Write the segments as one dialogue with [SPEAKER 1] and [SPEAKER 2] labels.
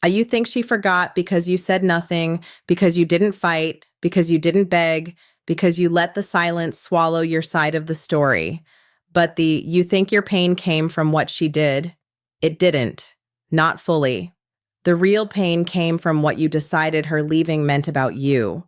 [SPEAKER 1] You think she forgot because you said nothing, because you didn't fight, because you didn't beg, because you let the silence swallow your side of the story. But you think your pain came from what she did. It didn't. Not fully. The real pain came from what you decided her leaving meant about you,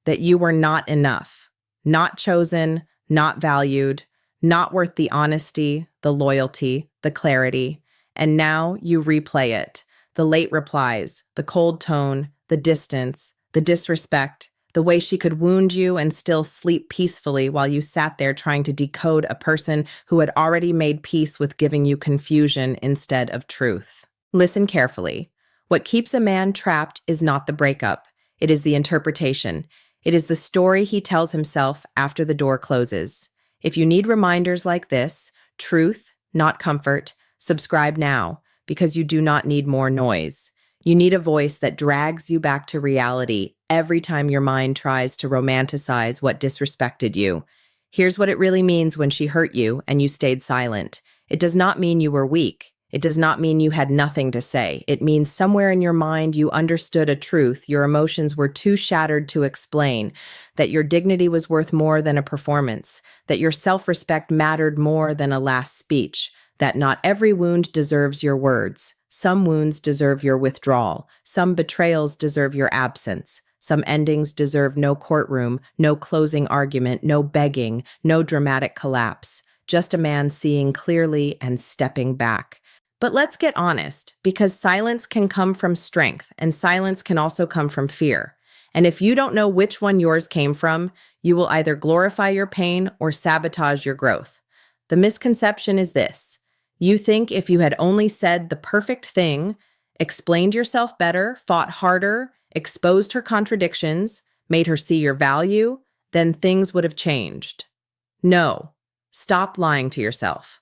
[SPEAKER 1] that you were not enough, not chosen, not valued, not worth the honesty, the loyalty, the clarity. And now you replay it. The late replies, the cold tone, the distance, the disrespect, the way she could wound you and still sleep peacefully while you sat there trying to decode a person who had already made peace with giving you confusion instead of truth. Listen carefully. What keeps a man trapped is not the breakup. It is the interpretation. It is the story he tells himself after the door closes. If you need reminders like this, truth, not comfort, subscribe now, because you do not need more noise. You need a voice that drags you back to reality every time your mind tries to romanticize what disrespected you. Here's what it really means when she hurt you and you stayed silent. It does not mean you were weak. It does not mean you had nothing to say. It means somewhere in your mind you understood a truth your emotions were too shattered to explain, that your dignity was worth more than a performance, that your self-respect mattered more than a last speech, that not every wound deserves your words. Some wounds deserve your withdrawal. Some betrayals deserve your absence. Some endings deserve no courtroom, no closing argument, no begging, no dramatic collapse. Just a man seeing clearly and stepping back. But let's get honest, because silence can come from strength, and silence can also come from fear. And if you don't know which one yours came from, you will either glorify your pain or sabotage your growth. The misconception is this. You think if you had only said the perfect thing, explained yourself better, fought harder, exposed her contradictions, made her see your value, then things would have changed. No. Stop lying to yourself.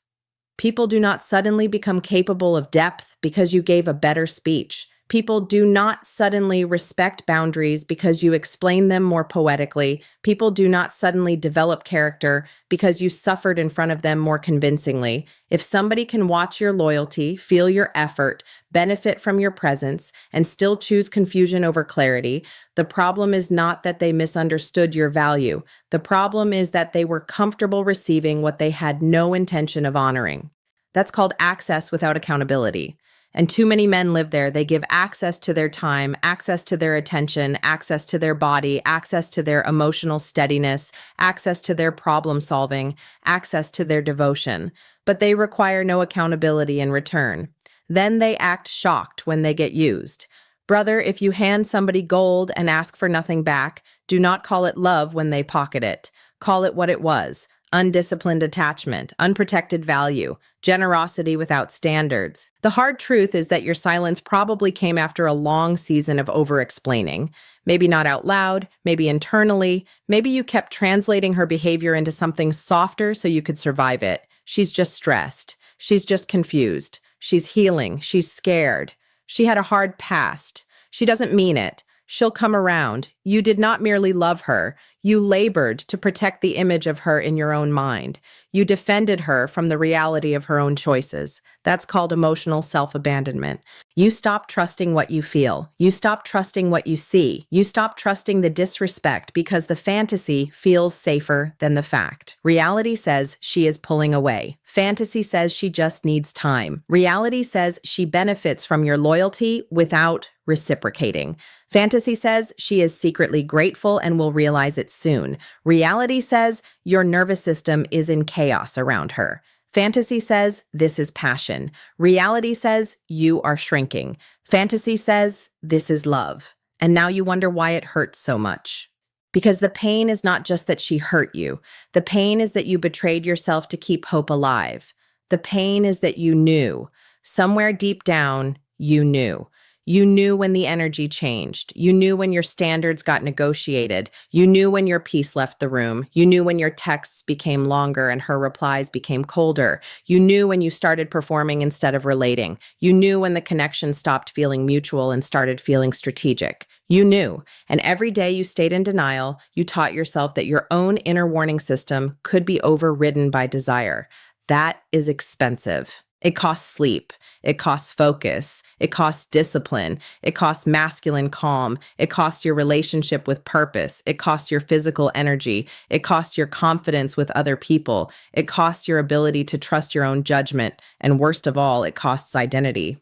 [SPEAKER 1] People do not suddenly become capable of depth because you gave a better speech. People do not suddenly respect boundaries because you explain them more poetically. People do not suddenly develop character because you suffered in front of them more convincingly. If somebody can watch your loyalty, feel your effort, benefit from your presence, and still choose confusion over clarity, the problem is not that they misunderstood your value. The problem is that they were comfortable receiving what they had no intention of honoring. That's called access without accountability. And too many men live there. They give access to their time, access to their attention, access to their body, access to their emotional steadiness, access to their problem solving, access to their devotion. But they require no accountability in return. Then they act shocked when they get used. Brother, if you hand somebody gold and ask for nothing back, do not call it love when they pocket it. Call it what it was. Undisciplined attachment, unprotected value, generosity without standards. The hard truth is that your silence probably came after a long season of over-explaining. Maybe not out loud, maybe internally, maybe you kept translating her behavior into something softer so you could survive it. She's just stressed. She's just confused. She's healing. She's scared. She had a hard past. She doesn't mean it. She'll come around. You did not merely love her. You labored to protect the image of her in your own mind. You defended her from the reality of her own choices. That's called emotional self-abandonment. You stop trusting what you feel. You stop trusting what you see. You stop trusting the disrespect because the fantasy feels safer than the fact. Reality says she is pulling away. Fantasy says she just needs time. Reality says she benefits from your loyalty without reciprocating. Fantasy says she is secretly grateful and will realize it soon. Reality says your nervous system is in chaos around her. Fantasy says this is passion. Reality says you are shrinking. Fantasy says this is love. And now you wonder why it hurts so much. Because the pain is not just that she hurt you. The pain is that you betrayed yourself to keep hope alive. The pain is that you knew. Somewhere deep down, you knew. You knew when the energy changed. You knew when your standards got negotiated. You knew when your peace left the room. You knew when your texts became longer and her replies became colder. You knew when you started performing instead of relating. You knew when the connection stopped feeling mutual and started feeling strategic. You knew. And every day you stayed in denial, you taught yourself that your own inner warning system could be overridden by desire. That is expensive. It costs sleep. It costs focus. It costs discipline. It costs masculine calm. It costs your relationship with purpose. It costs your physical energy. It costs your confidence with other people. It costs your ability to trust your own judgment. And worst of all, it costs identity.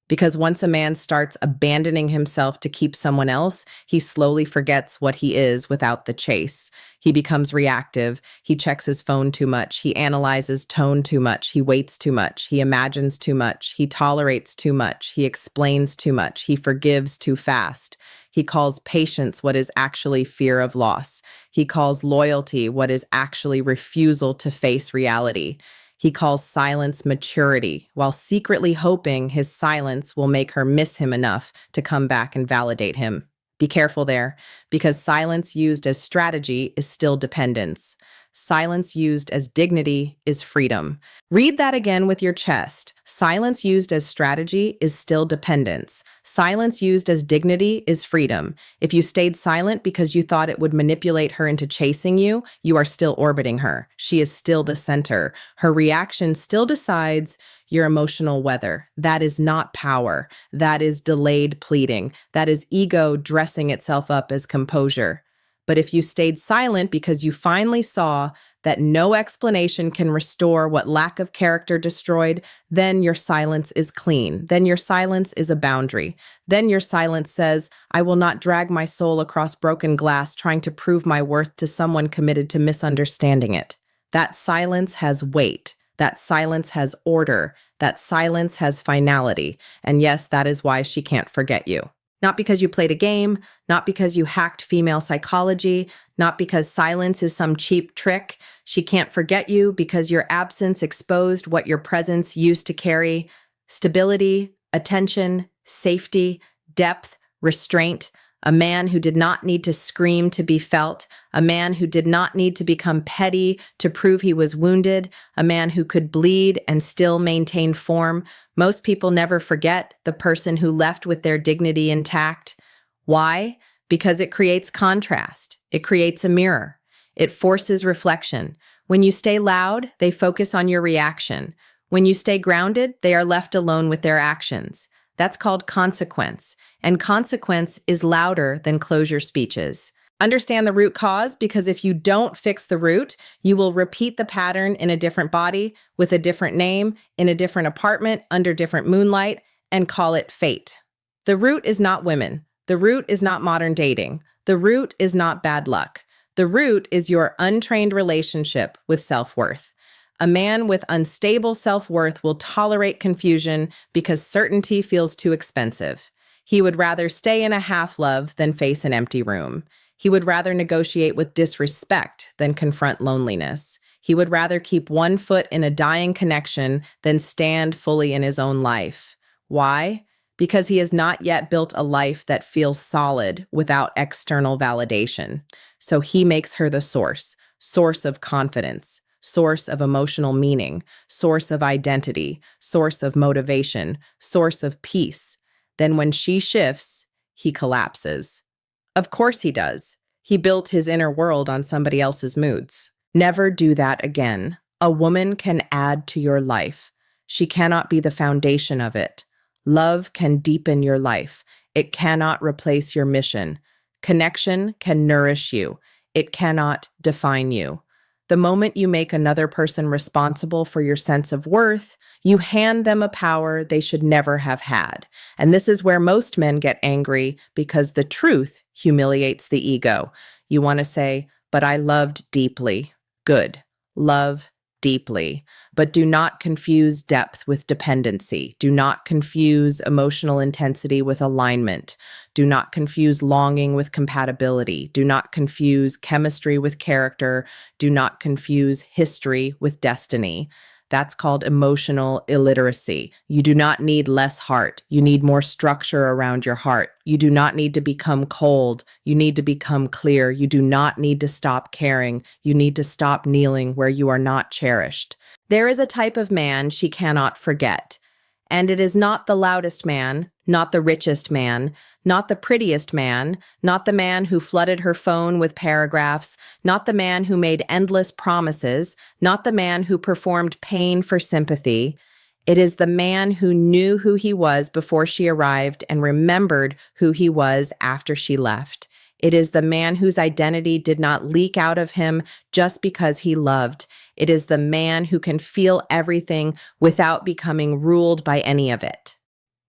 [SPEAKER 1] Because once a man starts abandoning himself to keep someone else, he slowly forgets what he is without the chase. He becomes reactive. He checks his phone too much. He analyzes tone too much. He waits too much. He imagines too much. He tolerates too much. He explains too much. He forgives too fast. He calls patience what is actually fear of loss. He calls loyalty what is actually refusal to face reality. He calls silence maturity, while secretly hoping his silence will make her miss him enough to come back and validate him. Be careful there, because silence used as strategy is still dependence. Silence used as dignity is freedom. Read that again with your chest. Silence used as strategy is still dependence. Silence used as dignity is freedom. If you stayed silent because you thought it would manipulate her into chasing you, you are still orbiting her. She is still the center. Her reaction still decides your emotional weather. That is not power. That is delayed pleading. That is ego dressing itself up as composure. But if you stayed silent because you finally saw that no explanation can restore what lack of character destroyed, then your silence is clean. Then your silence is a boundary. Then your silence says, I will not drag my soul across broken glass trying to prove my worth to someone committed to misunderstanding it. That silence has weight. That silence has order. That silence has finality. And yes, that is why she can't forget you. Not because you played a game, not because you hacked female psychology, not because silence is some cheap trick. She can't forget you because your absence exposed what your presence used to carry: stability, attention, safety, depth, restraint. A man who did not need to scream to be felt, a man who did not need to become petty to prove he was wounded, a man who could bleed and still maintain form. Most people never forget the person who left with their dignity intact. Why? Because it creates contrast. It creates a mirror. It forces reflection. When you stay loud, they focus on your reaction. When you stay grounded, they are left alone with their actions. That's called consequence. And consequence is louder than closure speeches. Understand the root cause, because if you don't fix the root, you will repeat the pattern in a different body, with a different name, in a different apartment, under different moonlight, and call it fate. The root is not women. The root is not modern dating. The root is not bad luck. The root is your untrained relationship with self-worth. A man with unstable self-worth will tolerate confusion because certainty feels too expensive. He would rather stay in a half-love than face an empty room. He would rather negotiate with disrespect than confront loneliness. He would rather keep one foot in a dying connection than stand fully in his own life. Why? Because he has not yet built a life that feels solid without external validation. So he makes her the source of confidence, source of emotional meaning, source of identity, source of motivation, source of peace. Then when she shifts, he collapses. Of course he does. He built his inner world on somebody else's moods. Never do that again. A woman can add to your life. She cannot be the foundation of it. Love can deepen your life. It cannot replace your mission. Connection can nourish you. It cannot define you. The moment you make another person responsible for your sense of worth, you hand them a power they should never have had. And this is where most men get angry, because the truth humiliates the ego. You want to say, but I loved deeply. Good. Love deeply. But do not confuse depth with dependency. Do not confuse emotional intensity with alignment. Do not confuse longing with compatibility. Do not confuse chemistry with character. Do not confuse history with destiny. That's called emotional illiteracy. You do not need less heart. You need more structure around your heart. You do not need to become cold. You need to become clear. You do not need to stop caring. You need to stop kneeling where you are not cherished. There is a type of man she cannot forget. And it is not the loudest man, not the richest man, not the prettiest man, not the man who flooded her phone with paragraphs, not the man who made endless promises, not the man who performed pain for sympathy. It is the man who knew who he was before she arrived and remembered who he was after she left. It is the man whose identity did not leak out of him just because he loved. It is the man who can feel everything without becoming ruled by any of it.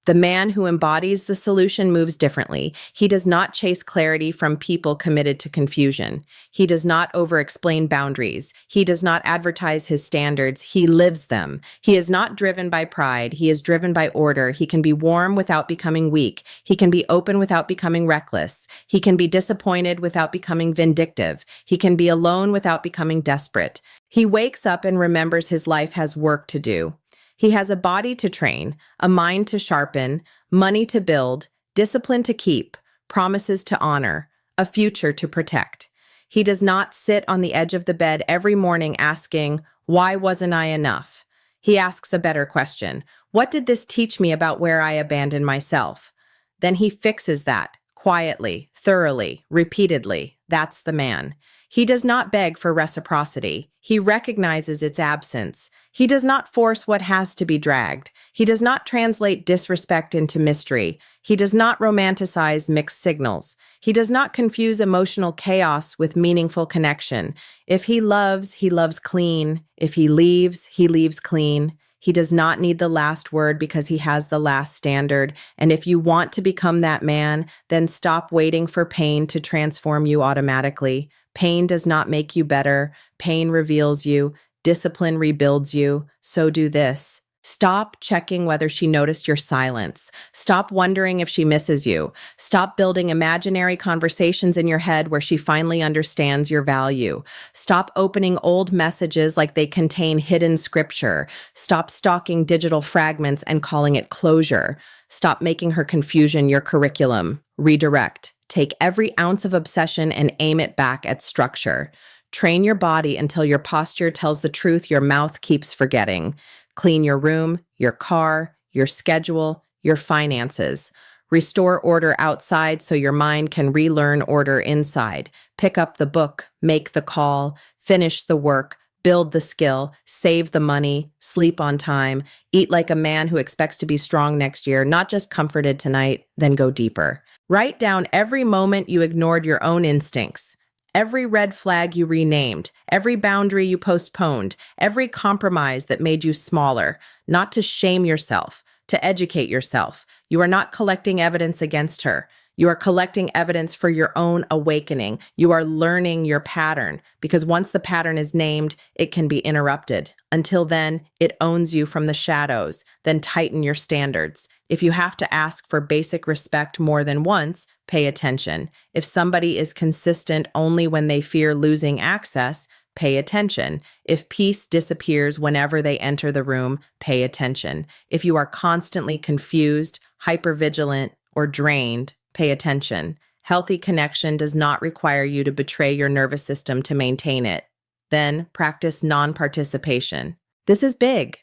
[SPEAKER 1] The man who embodies the solution moves differently. He does not chase clarity from people committed to confusion. He does not over-explain boundaries. He does not advertise his standards. He lives them. He is not driven by pride. He is driven by order. He can be warm without becoming weak. He can be open without becoming reckless. He can be disappointed without becoming vindictive. He can be alone without becoming desperate. He wakes up and remembers his life has work to do. He has a body to train, a mind to sharpen, money to build, discipline to keep, promises to honor, a future to protect. He does not sit on the edge of the bed every morning asking, "Why wasn't I enough?" He asks a better question. "What did this teach me about where I abandoned myself?" Then he fixes that, quietly, thoroughly, repeatedly. That's the man. He does not beg for reciprocity. He recognizes its absence. He does not force what has to be dragged. He does not translate disrespect into mystery. He does not romanticize mixed signals. He does not confuse emotional chaos with meaningful connection. If he loves clean. If he leaves clean. He does not need the last word because he has the last standard. And if you want to become that man, then stop waiting for pain to transform you automatically. Pain does not make you better. Pain reveals you. Discipline rebuilds you. So do this. Stop checking whether she noticed your silence. Stop wondering if she misses you. Stop building imaginary conversations in your head where she finally understands your value. Stop opening old messages like they contain hidden scripture. Stop stalking digital fragments and calling it closure. Stop making her confusion your curriculum. Redirect. Take every ounce of obsession and aim it back at structure. Train your body until your posture tells the truth your mouth keeps forgetting. Clean your room, your car, your schedule, your finances. Restore order outside so your mind can relearn order inside. Pick up the book, make the call, finish the work, build the skill, save the money, sleep on time, eat like a man who expects to be strong next year, not just comforted tonight, then go deeper. Write down every moment you ignored your own instincts. Every red flag you renamed, every boundary you postponed, every compromise that made you smaller, not to shame yourself, to educate yourself. You are not collecting evidence against her. You are collecting evidence for your own awakening. You are learning your pattern because once the pattern is named, it can be interrupted. Until then, it owns you from the shadows. Then tighten your standards. If you have to ask for basic respect more than once, pay attention. If somebody is consistent only when they fear losing access, pay attention. If peace disappears whenever they enter the room, pay attention. If you are constantly confused, hypervigilant, or drained, pay attention. Healthy connection does not require you to betray your nervous system to maintain it. Then practice non-participation. This is big.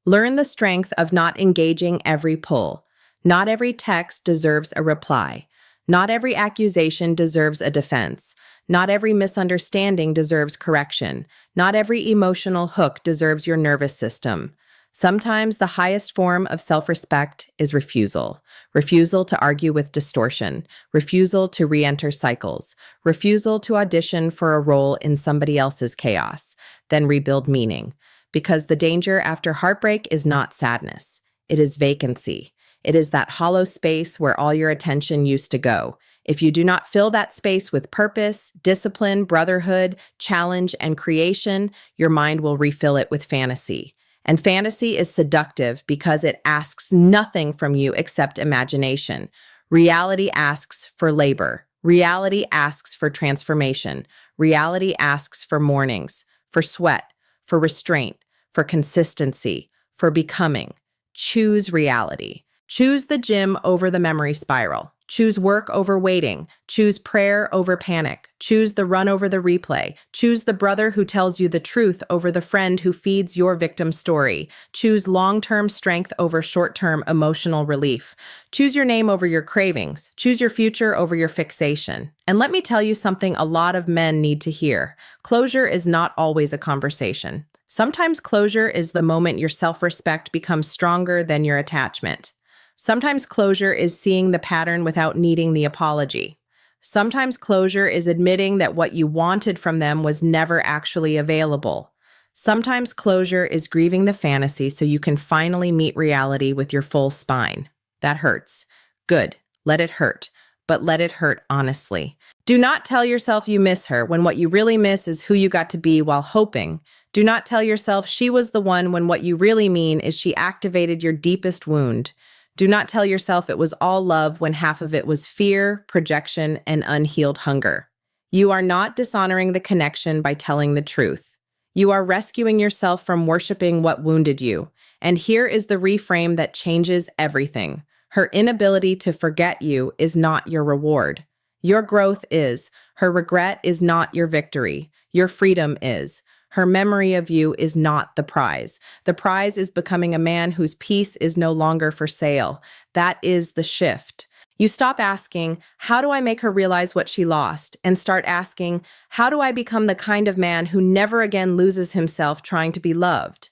[SPEAKER 1] Learn the strength of not engaging every pull. Not every text deserves a reply. Not every accusation deserves a defense. Not every misunderstanding deserves correction. Not every emotional hook deserves your nervous system. Sometimes the highest form of self-respect is refusal. Refusal to argue with distortion. Refusal to re-enter cycles. Refusal to audition for a role in somebody else's chaos. Then rebuild meaning. Because the danger after heartbreak is not sadness. It is vacancy. It is that hollow space where all your attention used to go. If you do not fill that space with purpose, discipline, brotherhood, challenge, and creation, your mind will refill it with fantasy. And fantasy is seductive because it asks nothing from you except imagination. Reality asks for labor. Reality asks for transformation. Reality asks for mornings, for sweat, for restraint, for consistency, for becoming. Choose reality. Choose the gym over the memory spiral. Choose work over waiting. Choose prayer over panic. Choose the run over the replay. Choose the brother who tells you the truth over the friend who feeds your victim story. Choose long-term strength over short-term emotional relief. Choose your name over your cravings. Choose your future over your fixation. And let me tell you something a lot of men need to hear. Closure is not always a conversation. Sometimes closure is the moment your self-respect becomes stronger than your attachment. Sometimes closure is seeing the pattern without needing the apology. Sometimes closure is admitting that what you wanted from them was never actually available. Sometimes closure is grieving the fantasy so you can finally meet reality with your full spine. That hurts. Good. Let it hurt. But let it hurt honestly. Do not tell yourself you miss her when what you really miss is who you got to be while hoping. Do not tell yourself she was the one when what you really mean is she activated your deepest wound. Do not tell yourself it was all love when half of it was fear, projection, and unhealed hunger. You are not dishonoring the connection by telling the truth. You are rescuing yourself from worshiping what wounded you. And here is the reframe that changes everything. Her inability to forget you is not your reward. Your growth is. Her regret is not your victory. Your freedom is. Her memory of you is not the prize. The prize is becoming a man whose peace is no longer for sale. That is the shift. You stop asking, how do I make her realize what she lost? And start asking, how do I become the kind of man who never again loses himself trying to be loved?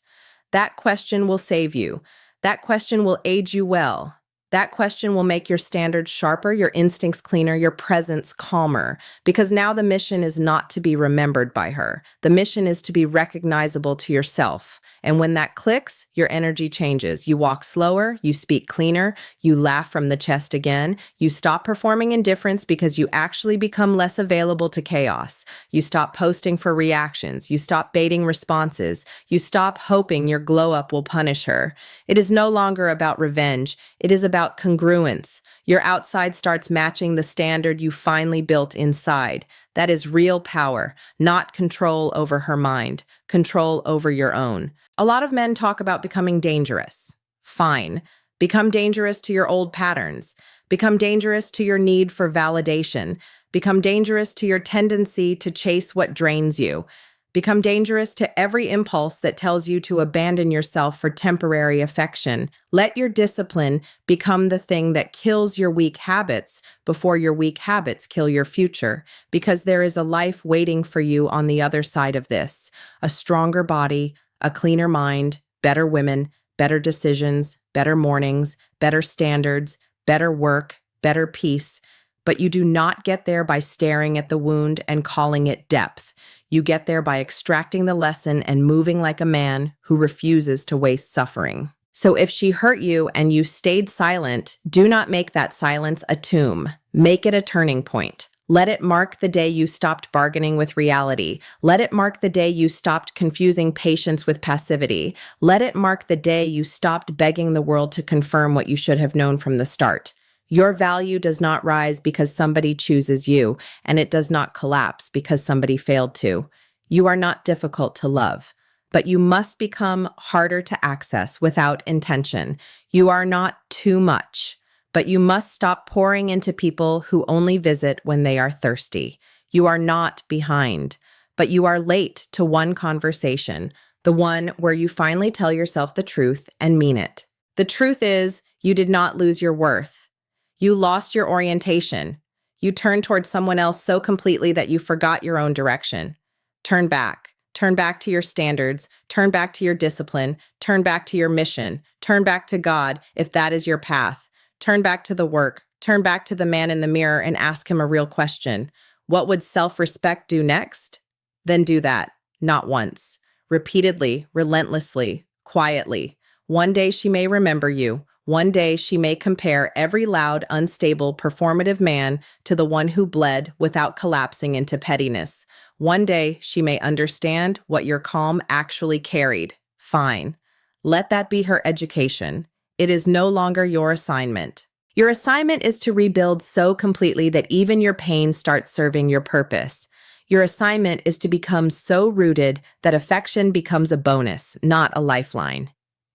[SPEAKER 1] That question will save you. That question will age you well. That question will make your standards sharper, your instincts cleaner, your presence calmer. Because now the mission is not to be remembered by her. The mission is to be recognizable to yourself. And when that clicks, your energy changes. You walk slower, you speak cleaner, you laugh from the chest again. You stop performing indifference because you actually become less available to chaos. You stop posting for reactions. You stop baiting responses. You stop hoping your glow up will punish her. It is no longer about revenge. It is about congruence. Your outside starts matching the standard you finally built inside. That is real power, not control over her mind, control over your own. A lot of men talk about becoming dangerous. Fine. Become dangerous to your old patterns. Become dangerous to your need for validation. Become dangerous to your tendency to chase what drains you. Become dangerous to every impulse that tells you to abandon yourself for temporary affection. Let your discipline become the thing that kills your weak habits before your weak habits kill your future, because there is a life waiting for you on the other side of this. A stronger body, a cleaner mind, better women, better decisions, better mornings, better standards, better work, better peace. But you do not get there by staring at the wound and calling it depth. You get there by extracting the lesson and moving like a man who refuses to waste suffering. So if she hurt you and you stayed silent, do not make that silence a tomb. Make it a turning point. Let it mark the day you stopped bargaining with reality. Let it mark the day you stopped confusing patience with passivity. Let it mark the day you stopped begging the world to confirm what you should have known from the start. Your value does not rise because somebody chooses you, and it does not collapse because somebody failed to. You are not difficult to love, but you must become harder to access without intention. You are not too much, but you must stop pouring into people who only visit when they are thirsty. You are not behind, but you are late to one conversation, the one where you finally tell yourself the truth and mean it. The truth is, you did not lose your worth. You lost your orientation. You turned towards someone else so completely that you forgot your own direction. Turn back. Turn back to your standards. Turn back to your discipline. Turn back to your mission. Turn back to God if that is your path. Turn back to the work. Turn back to the man in the mirror and ask him a real question. What would self-respect do next? Then do that. Not once. Repeatedly, relentlessly, quietly. One day she may remember you. One day she may compare every loud, unstable, performative man to the one who bled without collapsing into pettiness. One day she may understand what your calm actually carried. Fine. Let that be her education. It is no longer your assignment. Your assignment is to rebuild so completely that even your pain starts serving your purpose. Your assignment is to become so rooted that affection becomes a bonus, not a lifeline.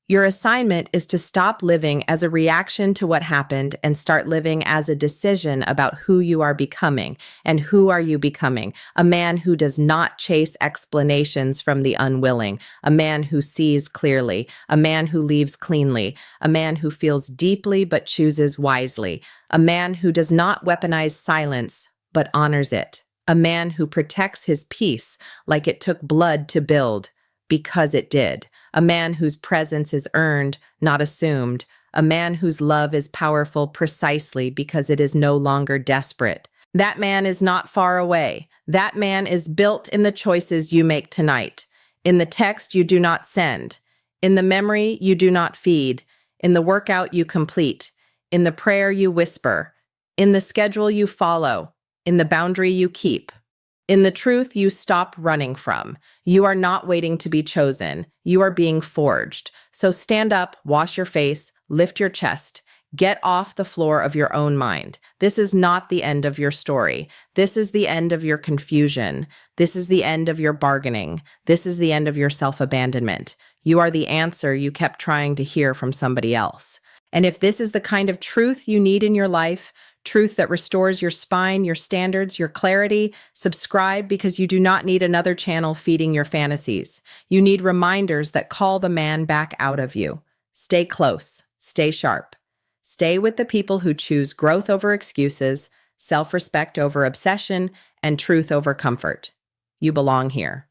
[SPEAKER 1] Your assignment is to stop living as a reaction to what happened and start living as a decision about who you are becoming. And who are you becoming? A man who does not chase explanations from the unwilling, a man who sees clearly, a man who leaves cleanly, a man who feels deeply but chooses wisely, a man who does not weaponize silence but honors it, a man who protects his peace like it took blood to build, because it did. A man whose presence is earned, not assumed. A man whose love is powerful precisely because it is no longer desperate. That man is not far away. That man is built in the choices you make tonight, in the text you do not send, in the memory you do not feed, in the workout you complete, in the prayer you whisper, in the schedule you follow, in the boundary you keep, in the truth you stop running from. You are not waiting to be chosen. You are being forged. So stand up, wash your face, lift your chest. Get off the floor of your own mind. This is not the end of your story. This is the end of your confusion. This is the end of your bargaining. This is the end of your self-abandonment. You are the answer you kept trying to hear from somebody else. And if this is the kind of truth you need in your life, truth that restores your spine, your standards, your clarity, subscribe, because you do not need another channel feeding your fantasies. You need reminders that call the man back out of you. Stay close. Stay sharp. Stay with the people who choose growth over excuses, self-respect over obsession, and truth over comfort. You belong here.